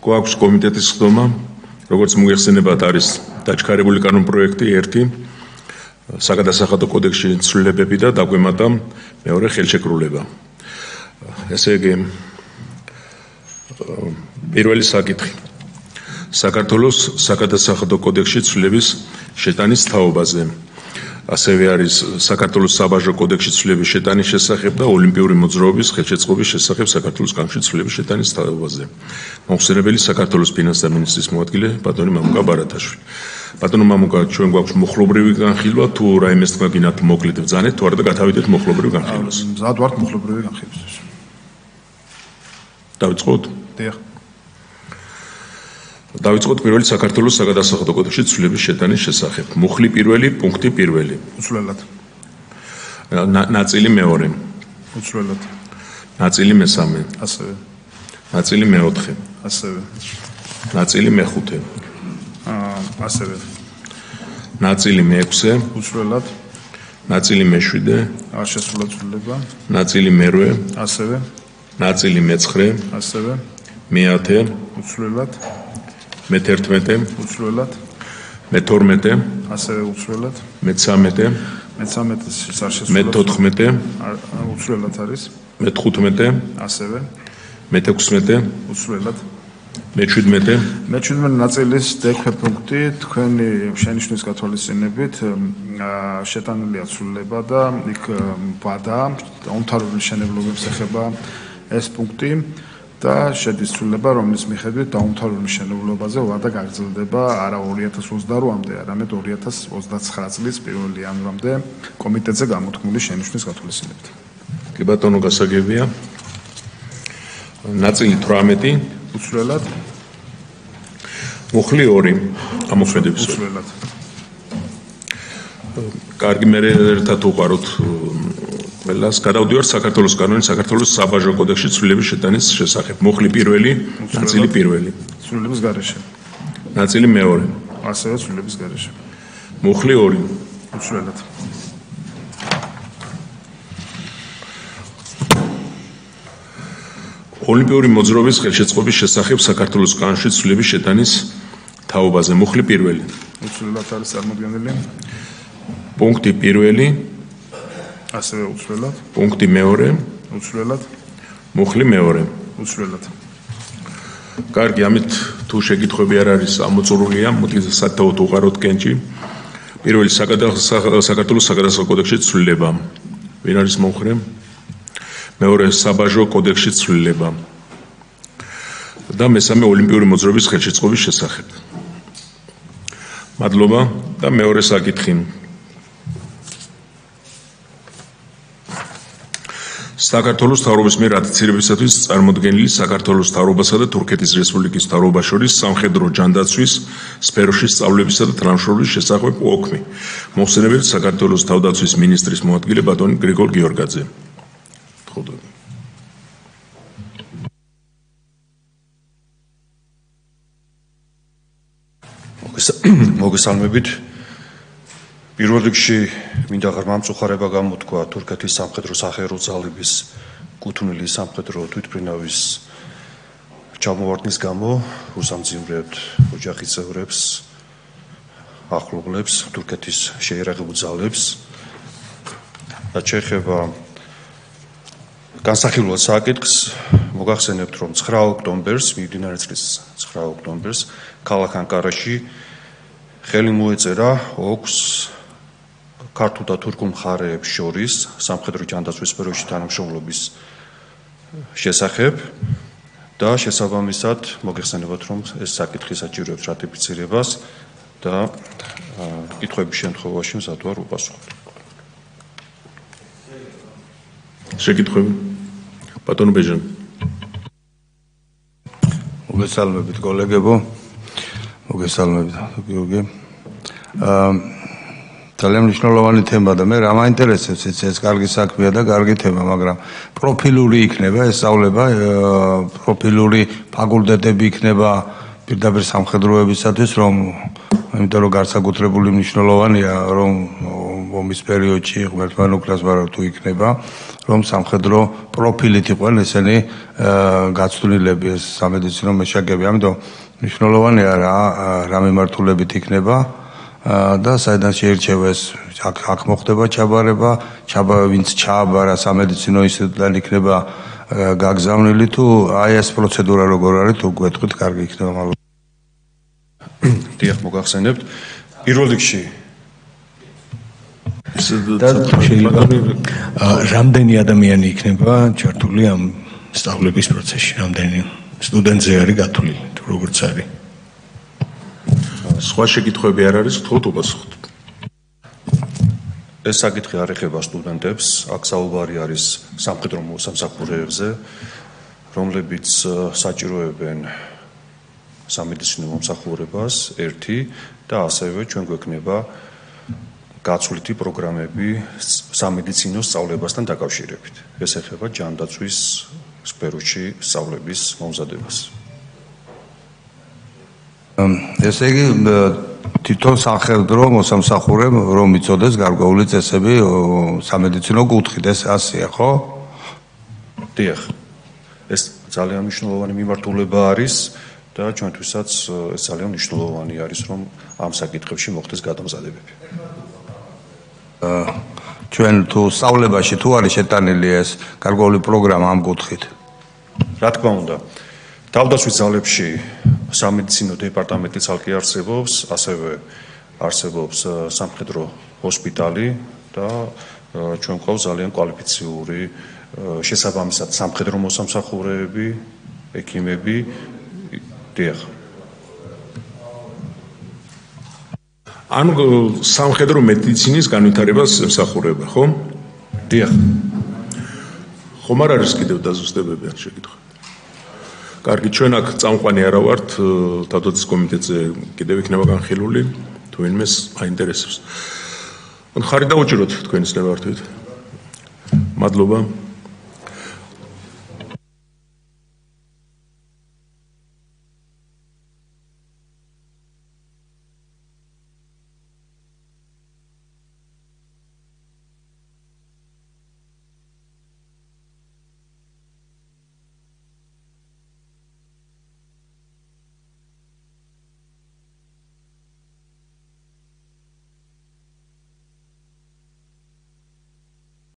გვაქვს კომიტეტის ხდომა, როგორც მოიხსენებათ, არის დაჩქარებული კანონპროექტი 1, საგადასახადო კოდექსში ცვლილებები და დაგვემატა მეორე ხელშეკრულება. ესე იგი, პირველი საკითხი. საქართველოს საგადასახადო კოდექსში ცვლილების შეტანის თაობაზე. ასევე არის საქართველოს საბაჟო კოდექსში ცვლილების შეტანის შესახებ და ოლიმპიური მოძრაობის ხელშეწყობის შესახებ საქართველოს კანონში ცვლილების შეტანის თაობაზე. მოხსენებელი საქართველოს ფინანსთა მინისტრის მოადგილე ბატონი მამუკა ბარათაშვილი. ბატონო მამუკა, ჩვენ გვაქვს მოხლობრივი განხილვა თუ რაიმეს თქვა გინათ მოკლედ ბრძანეთ თუ არა და გათავიდეთ მოხლობრივ განხილვას. მზად ვართ მოხლობრივი განხილვისთვის. დავიწყოთ? დიახ. დავიწყოთ პირველი საქართველოს საგადასახადო კოდექსში ცვლილების შეტანის შესახებ. მუხლი პირველი, პუნქტი პირველი. უცვლელად. ნაწილი მეორე. უცვლელად. ნაწილი მესამე. ასევე. ნაწილი მეოთხე. ასევე. ნაწილი მეხუთე. ასევე. ნაწილი მეექვსე. უცვლელად. ნაწილი მეშვიდე. არ შესულა ცვლილება. ნაწილი მერვე. ასევე. ნაწილი მეცხრე. ასევე. მეათე. უცვლელად. მე-11. უცვლელად. მე-12. ასევე უცვლელად. მე-13. მე-13-ის არ შესულა. მე-14. უცვლელად არის. მე-15. ასევე. მე-16. უცვლელად. მე-17. მე-17 ნაწილის დექვე პუნქტი თქვენი შენიშვნის გათვალისწინებით შეტანილია ცვლილება და იქ ვადა დაუმთავრებელი მშენებლობებს ეხება ეს პუნქტი და შედის ცვლილება, რომლის მიხედვით დაუმთავრებელი მშენებლობაზე ვადა გაგრძელდება არა 2028-მდე, არამედ 2029 წლის 1 იანვრამდე კომიტეტზე გამოთქმული შენიშვნის გათვალისწინებით. კი ბატონო, გასაგებია. ნაწილი 18. უცვლელად. მუხლი 2. ამოქმედების. უცვლელად. კარგი, მე ერთად უყაროთ ყველას. გადავდივართ საქართველოს კანონის საქართველოს საბაჟო კოდექსში ცვლილების შეტანის შესახებ. მუხლი პირველი, ნაწილი პირველი. ცვლილების გარეშე. ნაწილი მეორე. ასევე ცვლილების გარეშე. მუხლი 2. უცვლელად. ოლიმპიური მოძრაობის ხელშეწყობის შესახებ საქართველოს კანონში ცვლილების შეტანის თაობაზე. მუხლი პირველი. უცვლელად არის წარმოდგენილი. პუნქტი პირველი. ასევე უცვლელად. პუნქტი მეორე. უცვლელად. მუხლი მეორე. უცვლელად. კარგი, ამით თუ შეკითხვები არ არის ამოწურულია, მოდი სათაოდ უყაროთ კენჭი. პირველი საქართველოს საგადასახადო კოდექსში ცვლილება. ვინ არის მომხრე? მეორე საბაჟო კოდექსში ცვლილება. და მესამე ოლიმპიური მოძრაობის ხელშეწყობის შესახებ. მადლობა და მეორე საკითხი. საქართველოს მთავრობის მიერ რატიფიცირებისათვის წარმოდგენილი საქართველოს მთავრობასა და თურქეთის რესპუბლიკის მთავრობას შორის სამხედრო ჯანდაცვის სფეროში სწავლებისა და თანამშრომლობის შესახებ ΟΚმი. მოხსენებელი საქართველოს თავდაცვის მინისტრის მოადგილე ბატონი გრიგოლ გიორგაძე. მოგესალმებით. პირველ რიგში მინდა ღრმა მწუხარება გამოთქვა თურქეთის სამხედრო სახერო ძალების კუთვნილი სამხედრო თვითმფრინავის ჩამოვარდნის გამო რუსამძიმრებთ ოჯახის წევრებს, ახლობლებს, თურქეთის შეიარაღებულ ძალებს და შეეხება განსახილველ საკითხს მოგახსენებთ, რომ 9 ოქტომბერს, მიმდინარე წლის 9 ოქტომბერს ქალაქ ანკარაში ხელი მოეწერა ΟΚს ქართულ და თურქულ მხარეებს შორის სამხედრო ჯანდაცვის სფეროში თანამშრომლობის შესახებ და შესაბამისად მოგეხსენებათ, რომ ეს საკითხი საჭიროებს რატიფიცირებას და კითხვების შემთხვევაში მზად ვარ უპასუხოთ. შეკითხვები? ბატონო ბეჟანი. მოგესალმებით კოლეგებო. მოგესალმებით გიორგი. ძალიან მნიშვნელოვანი თემა და მე რა მაინტერესებს ეს კარგი საქმეა და კარგი თემა, მაგრამ პროფილური იქნება ეს სწავლება, პროფილური ფაკულტეტები იქნება პირდაპირ სამხედროებისათვის, რომ იმიტომ რომ განსაკუთრებული მნიშვნელოვანია, რომ ომის პერიოდში ღმერთმა უკრას ვარავ თუ იქნება, რომ სამხედრო პროფილით იყვნენ ესენი გაცვლილები ეს სამედიცინო მეშაკები. ამიტომ მნიშვნელოვანია რა მიმართულებით იქნება და საიდან შეირჩევა ეს აქ მოხდება ჩაბარება, ვინც ჩააბარა სამედიცინო ინსტიტუტიდან იქნება გაგზავნილი თუ აი ეს პროცედურა როგორ არის თუ გვეთქვით, კარგი იქნება მალე. დიახ, მოგახსენებთ. პირველ რიგში შეიძლება რამდენი ადამიანი იქნება ჩართული ამ სწავლების პროცესში, რამდენი სტუდენტზე არის გათვლილი, თუ როგორც არის. სხვა შეკითხვები არ არის, თქო უპასუხოთ. ეს საკითხი არ ეხება სტუდენტებს, აქ საუბარი არის სამხედრო მოსამსახურეებზე, რომლებიც საჭიროებენ სამედიცინო მომსახურებას ერთი და ასევე ჩვენ გვექნება გაცვლითი პროგრამები სამედიცინო სწავლებასთან დაკავშირებით. ეს ეხება ჯანდაცვის სფეროში სწავლების მომზადებას. ესე იგი თვითონ სახელმწიფო მოსამსახურემ რომ იწოდეს გარკვეული წესები სამედიცინო კუთხით, ეს ასეა, ხო? დიახ. ეს ძალიან მნიშვნელოვანი მიმართულება არის და ჩვენთვისაც ეს ძალიან მნიშვნელოვანი არის, რომ ამ საკითხებში მოხდეს გადამზადებები. ჩვენ თუ სწავლებაში თუ არის შეტანილი ეს გარკვეული პროგრამა ამ კუთხით? რა თქმა უნდა. თავდაცვის ძალებში სამედიცინო დეპარტამენტი ცალკე არსებობს, ასევე არსებობს სამხედრო ჰოსპიტალი და ჩვენ გვყავს ძალიან კვალიფიციური შესაბამისად სამხედრო მოსამსახურეები, ექიმები. დიახ. ანუ სამხედრო მედიცინის განვითარებას ემსახურება, ხო? დიახ. ხომ არ არის კიდევ დაზუსტებები ან შეკითხვა? კარგი, ჩვენ აქ წამყვანი არა ვართ, თავდაცვის კომიტეტზე კიდევ იქნება განხილული, თუ ვინმეს აინტერესებს. ხარი დაუჭიროთ თქვენის ნებართვით. მადლობა.